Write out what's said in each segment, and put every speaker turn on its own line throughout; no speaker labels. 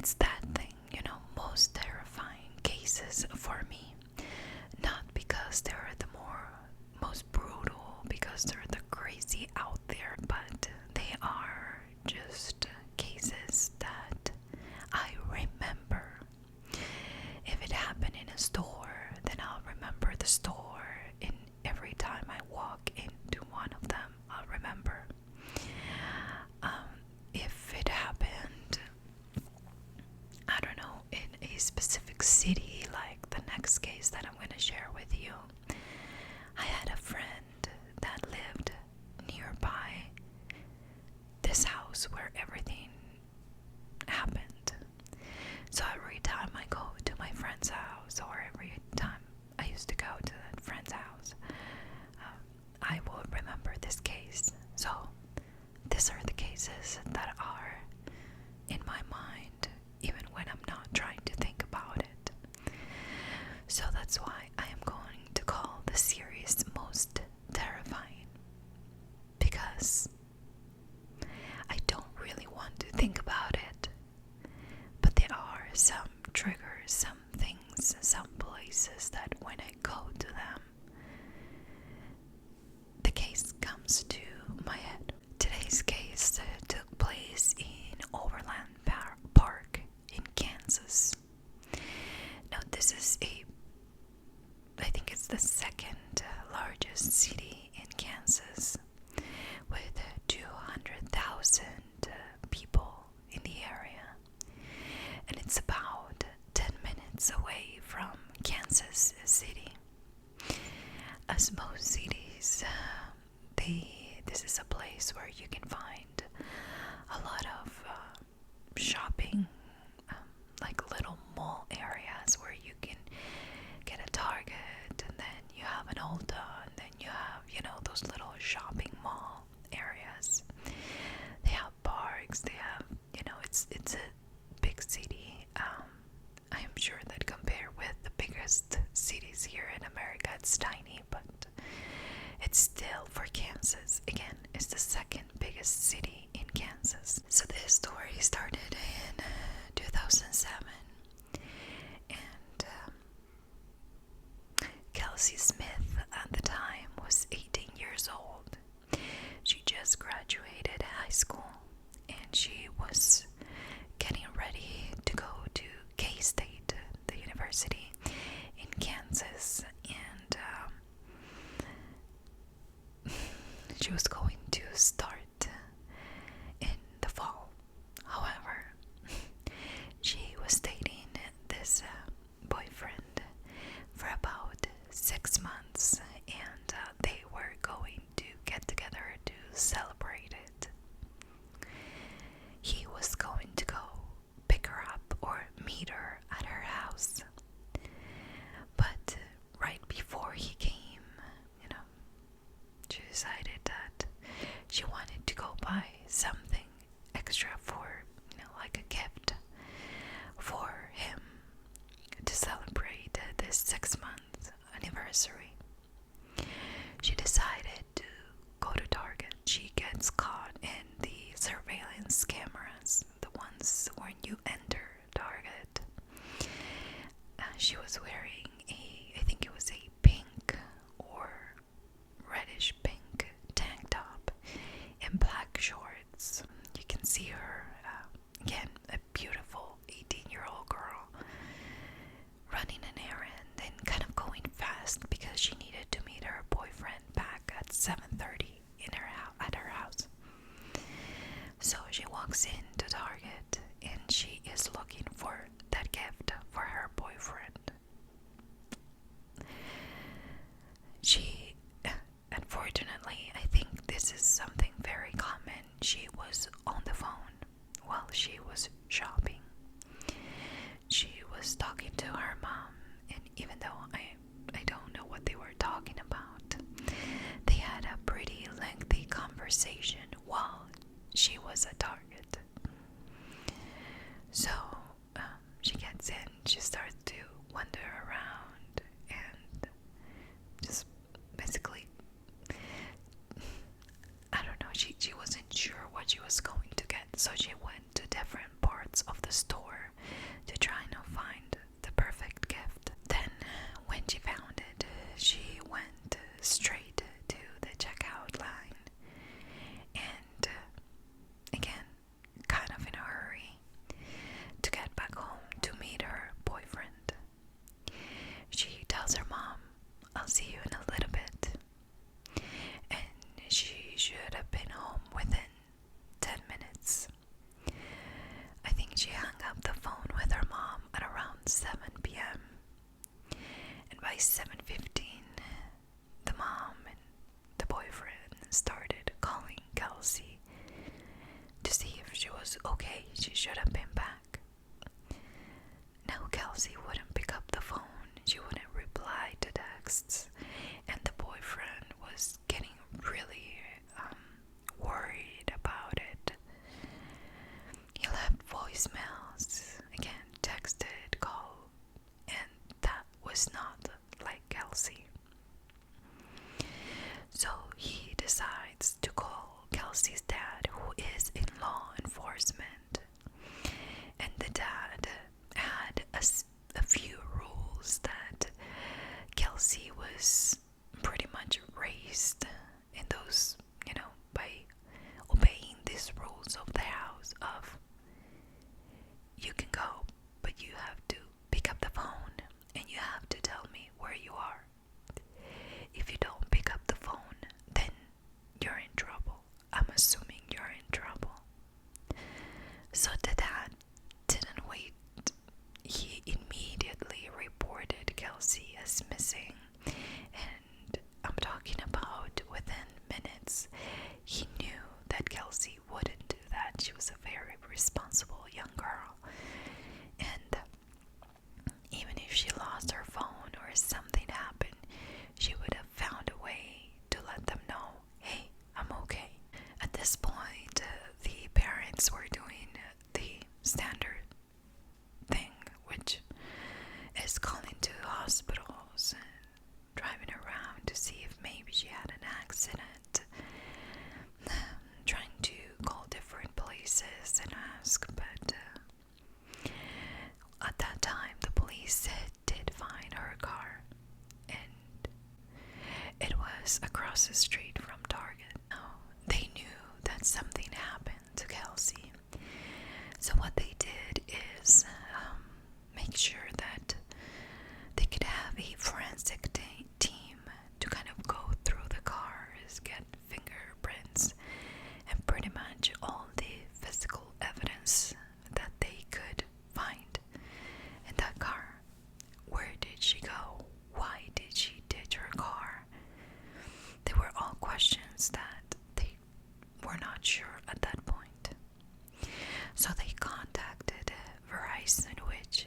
it's that thing, most terrifying cases for me. Not because they're the most brutal, because they're the crazy out there, but they are just cases that I remember. If it happened in a store, then I'll remember the store. And every time I walk into one of them, I'll remember. If it happened, I don't know, in a specific city, like the next case that I'm going to share with you, I had a friend that lived nearby this house where everything happened. So every time I go to my friend's house, or every time I used to go to that friend's house, I will remember this case. So these are the cases that are in my mind, even when I'm not trying to think about it. So that's why I am going to call the series Most Terrifying, because I don't really want to think about it, but there are some triggers, some things, some places that when I go to them, the case comes to my head. Today's case took place in Overland Park in Kansas. Now this is I think it's the second largest city in Kansas, with 200,000 people in the area, and it's about 10 minutes away from Kansas City. As most cities, this is a place where you can find a lot of shopping, like little mall areas where you can get a Target, and then you have an Ulta, and then you have, those little shopping mall areas. They have parks, they have, it's a big city. I am sure that compared with the biggest cities here in America, it's tiny, but it's still, for Kansas, again, it's the second biggest city in Kansas. So this story started in 2007, and Kelsey Smith at the time was 18 years old. She just graduated high school, and she was getting ready to go to K-State, the university in Kansas, and she was going to start in the fall. However, she was dating this boyfriend for about 6 months, and they were going to get together to celebrate it. He was going to go pick her up or meet her at her house, but right before he came, she decided that she wanted to go buy something extra for, like a gift for him to celebrate this 6-month anniversary. She decided to go to Target. She gets caught in the surveillance cameras, the ones when you enter Target. She was wearing I think it was a pink or reddish pink tank top and black shorts. You can see her, again, a beautiful 18-year-old girl, running an errand and kind of going fast because she needed to meet her boyfriend back at 7:30 at her house. So she walks into Target and she is looking for that gift for her boyfriend. She, unfortunately, I think this is something very common. She was on the phone while she was shopping. She was talking to her mom, and even though I don't know what they were talking about, they had a pretty lengthy conversation while she was at Target. So she gets in, she starts to wander around and just basically, I don't know, she wasn't sure what she was going to get, so she went to different parts of the store was okay. She should have been back. Now Kelsey wouldn't pick up the phone. She wouldn't reply to texts. And the boyfriend was getting really worried about it. He left voicemails, again, texted, called, and that was not like Kelsey. So he decides to call Kelsey's dad, who is in law enforcement. And the dad had a few rules that Kelsey was pretty much raised in those, by obeying these rules of the house of you can go, but you have to pick up the phone and you have to tell me where you are. If you don't pick up the phone, then you're in trouble. I'm assuming you're in trouble. So the dad didn't wait. He immediately reported Kelsey as missing. And I'm talking about within minutes. He knew that Kelsey wouldn't do that. She was a very responsible young girl. And even if she lost her phone or something happened, she would have found a way to let them know, hey, I'm okay. At this point, the parents were doing the standard thing, which is calling to hospitals and driving around to see if maybe she had an accident, trying to call different places and ask, but at that time the police did find her car, and it was across the street from Target. Now, they knew that something happened to Kelsey, so what they did is make sure that they could have a forensic team to kind of go through the cars, get fingerprints, and pretty much all the physical evidence that they could find in that car. Where did she go? Why did she ditch her car? They were all questions that they were not sure at that point. So they contacted Verizon, which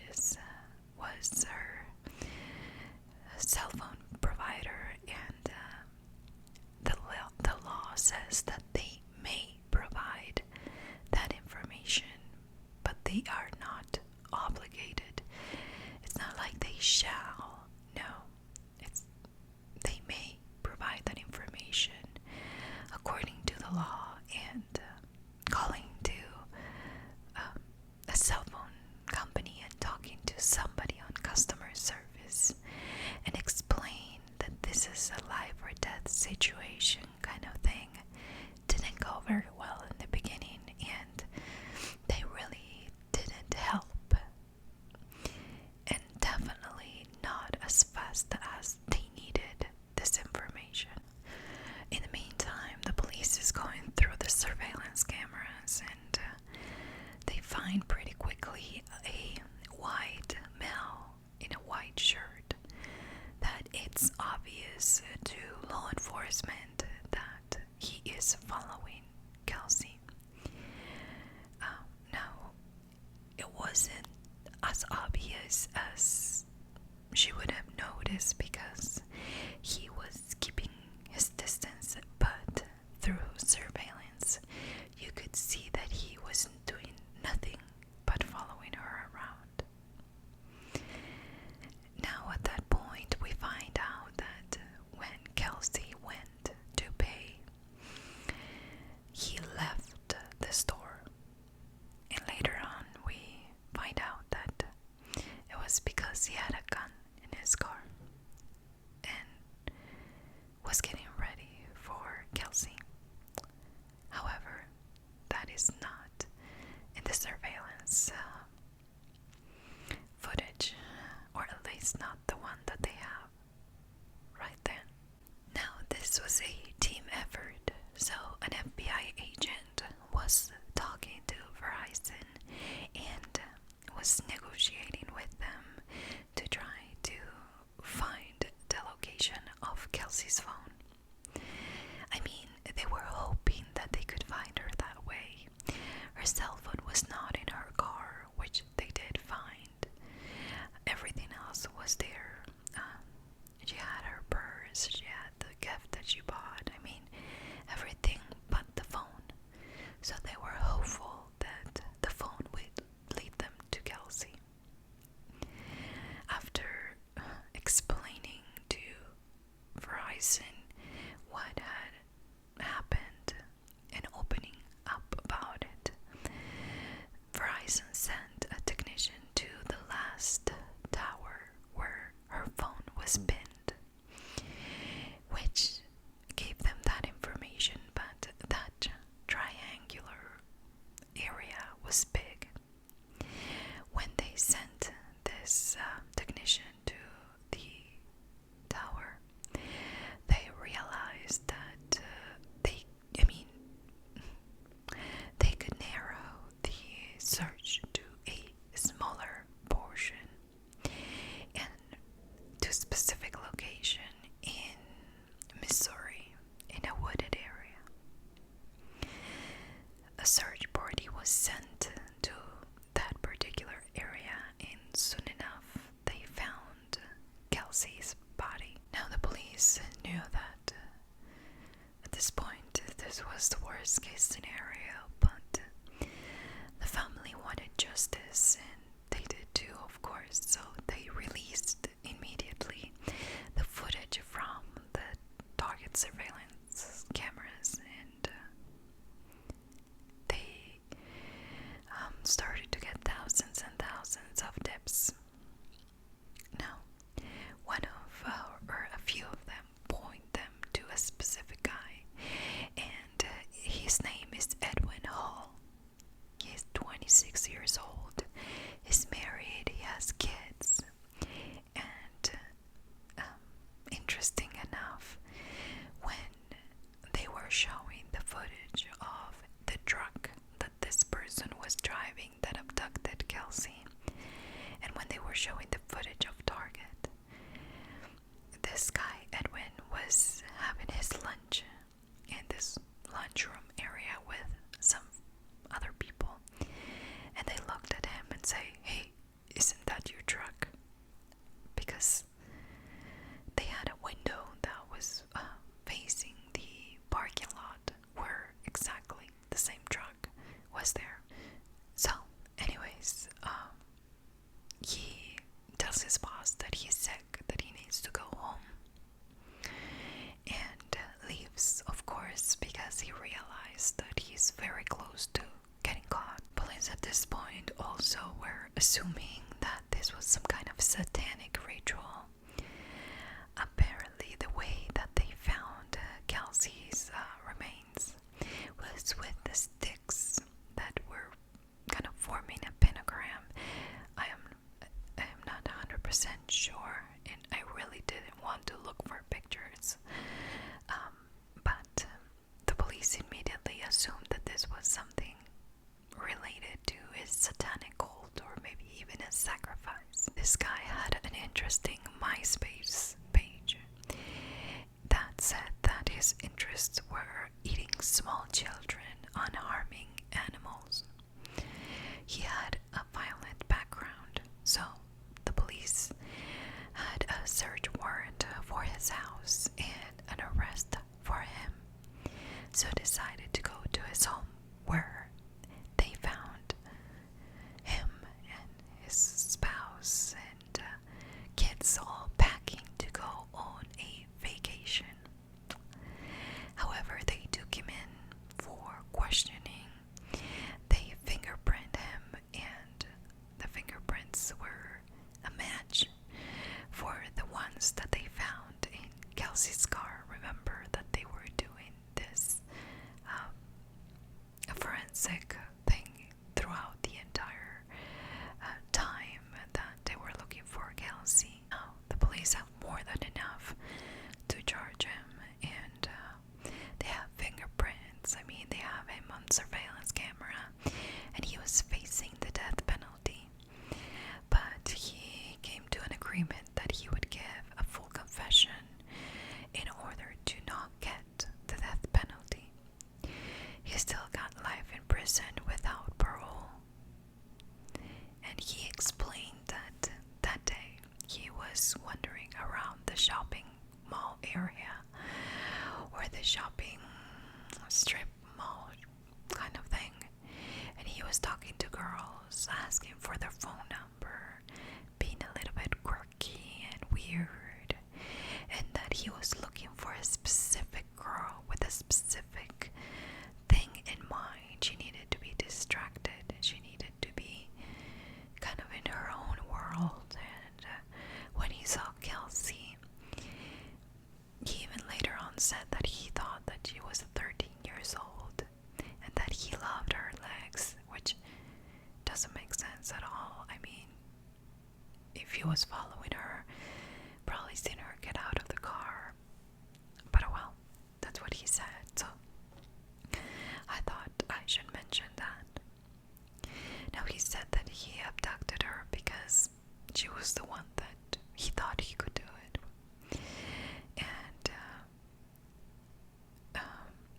was her cell phone provider, and the law says that they may provide that information, but they are not obligated. It's not like they shall. No, they may provide that information according to the law, and calling to a cell phone company and talking to somebody on customer service and explain that this is a life or death situation kind of thing didn't go very well in the beginning, and they really didn't help, and definitely not as fast as they needed this information. In the meantime, the police is going through the surveillance cameras, and they find pretty quickly a white male in a white shirt that it's obvious to law enforcement that he is following Kelsey. Now, it wasn't as obvious as she would have noticed because he was keeping his distance, but through surveillance, you could see that he wasn't doing nothing but following her around. Now, at that point, we find out that when Kelsey went to pay, he left the store. And later on, we find out that it was because he had a gun in his car and was getting ready for Kelsey. However, that is not in the surveillance footage, or at least not the one that they have right then. Now, this was a team effort, so an FBI agent was talking to Verizon and was negotiating with them to try to find the location of Kelsey's phone. I mean, they were hoping that they could find her that way. Her cell phone police sent a technician to the last tower where her phone was pinned, which gave them that information, but that triangular area was big. When they sent this technician to the tower, they realized that they could narrow the search to a smaller portion and to a specific location in Missouri, in a wooded area. A search party was sent to that particular area, and soon enough they found Kelsey's body. Now the police knew that at this point this was the worst case scenario, but the family wanted justice, and they did too, of course, so they released immediately the footage from the target surveillance cameras, and they started to get thousands and thousands of tips. Now, one of, or a few of them, point them to a specific guy, and his name is Edwin Hall. He's 26 years old, he's married, he has kids, and interesting enough, when they were showing the footage of the truck that this person was driving that abducted Kelsey, and when they were showing the footage of Target, this guy Edwin was having his lunch in this lunchroom area with some other people, and they looked at him and say, "Hey, isn't that your truck?" Because they had a window that was facing the parking lot where exactly the same truck was there. So anyways, he tells his boss that he's sick, that he needs to go home, and leaves, of course, because he realized that he's very close to getting caught. Police at this point also were assuming that this was some kind of satanic ritual. Apparently, the way that they found Kelsey's remains was with the sticks that were kind of forming a pentagram. I am not 100% sure, and I really didn't want to look for pictures. But the police immediately assumed that this was something related to his satanic cult, or maybe even a sacrifice. This guy had an interesting MySpace page that said that his interests were eating small children on harming animals. He had a violent background, so the police had a search warrant for his house and an arrest for him, so decided to go to his home, where they found him and his spouse and kids all packing to go on a vacation. However, they took him in for questioning. They fingerprinted him, and the fingerprints were a match for the ones that they found in Kelsey's car. Remember that they were doing this forensic thing throughout the entire time that they were looking for Kelsey. Now, the police have more than enough to charge him, and they have fingerprints. I mean, they have him on surveillance camera, and he was facing the death penalty. But he came to an agreement that he would give a full confession in order to not get the death penalty. He still got life in prison without parole. And he explained that that day he was wandering around the shopping mall area, or the shopping strip mall kind of thing, and he was talking to girls, asking for their phone number, being a little bit quirky and weird, and that he was looking for a specific girl with a specific thing in mind. She needed to be distracted, she needed to be was following her, probably seen her get out of the car. But oh well, that's what he said, so I thought I should mention that. Now, he said that he abducted her because she was the one that he thought he could do it. And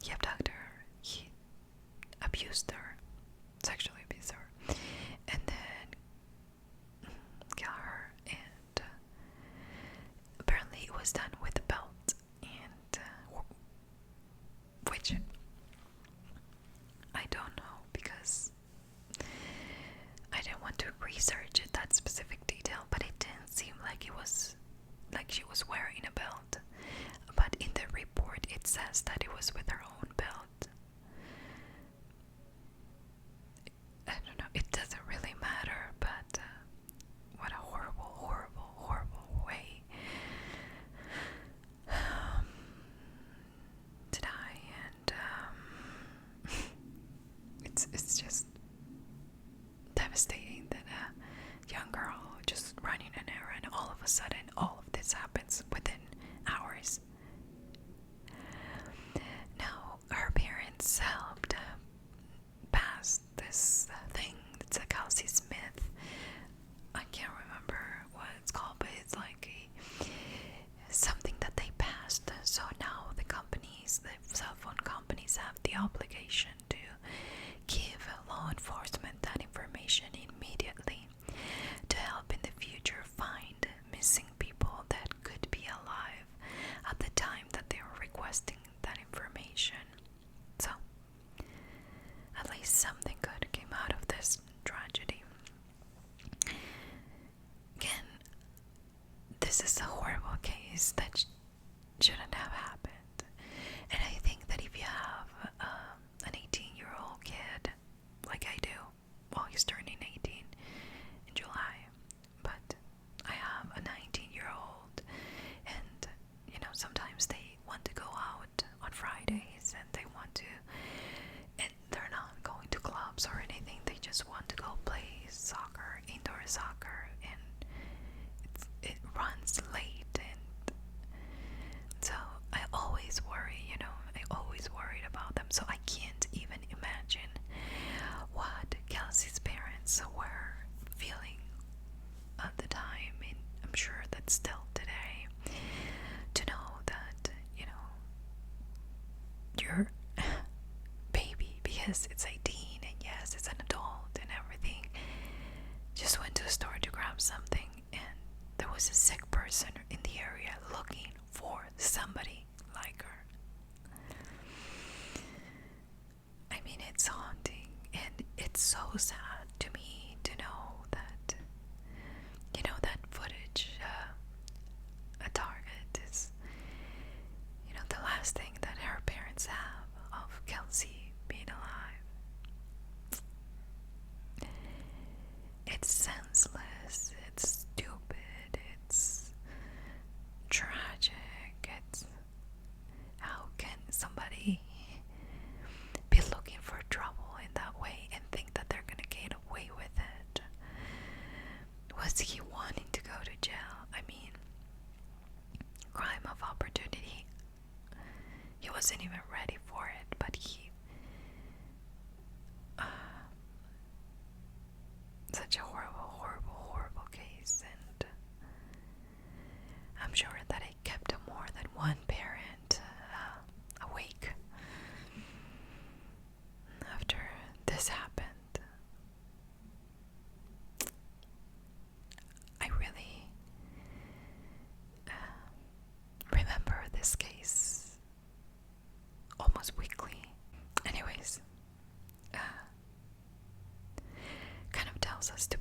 he abducted her, he abused her, sexually abused her, and then got her, and apparently it was done with a belt, and which I don't know, because I didn't want to research it, that specific detail, but it didn't seem like it was like she was wearing a belt. But in the report it says that it was with her own belt. I don't know, it doesn't really matter, but what a horrible, horrible, horrible way to die. And it's just devastating that a young girl just running an errand, all of a sudden all of this happens within hours. Now, her parents helped pass this thing. It's a Kelsey Smith. I can't remember what it's called, but it's like something that they passed. So now the companies, the cell phone companies, have the obligation to give law enforcement that information immediately to help in the future find missing people that could be alive at the time that they were requesting that information. So, at least something good came out of this tragedy. Again, this is a horrible case that shouldn't have happened. And I think that if you have an 18-year-old kid, like I do, well, he's turning 18 in July, but I have a 19-year-old, and you know, sometimes they want to go out on Fridays, and they want to, and they're not going to clubs or anything, they just want to go play soccer, indoor soccer, and it runs late, and so I always worry, you know, I always worried about them, so I can't even imagine what Kelsey's parents were feeling at the time, and I'm sure that still today, to know that, you know, your baby, because it's 18 and yes, it's an adult and everything, just went to a store to grab something, and there was a sick person in the area looking for somebody like her. I mean, it's haunting, and it's so sad to me to know that, you know, that footage, a target is, you know, the last thing that her parents have of Kelsey being alive. It's senseless, it's stupid, it's tragic, it's, how can somebody be looking for trouble in that way and think that they're gonna get away with it? Was he wanting to go to jail? I mean, crime of opportunity. He wasn't even ready for it, but he such a horrible, horrible, horrible case, and I'm sure that it kept more than one parent awake after this happened. I really remember this case almost weekly. Anyways, kind of tells us to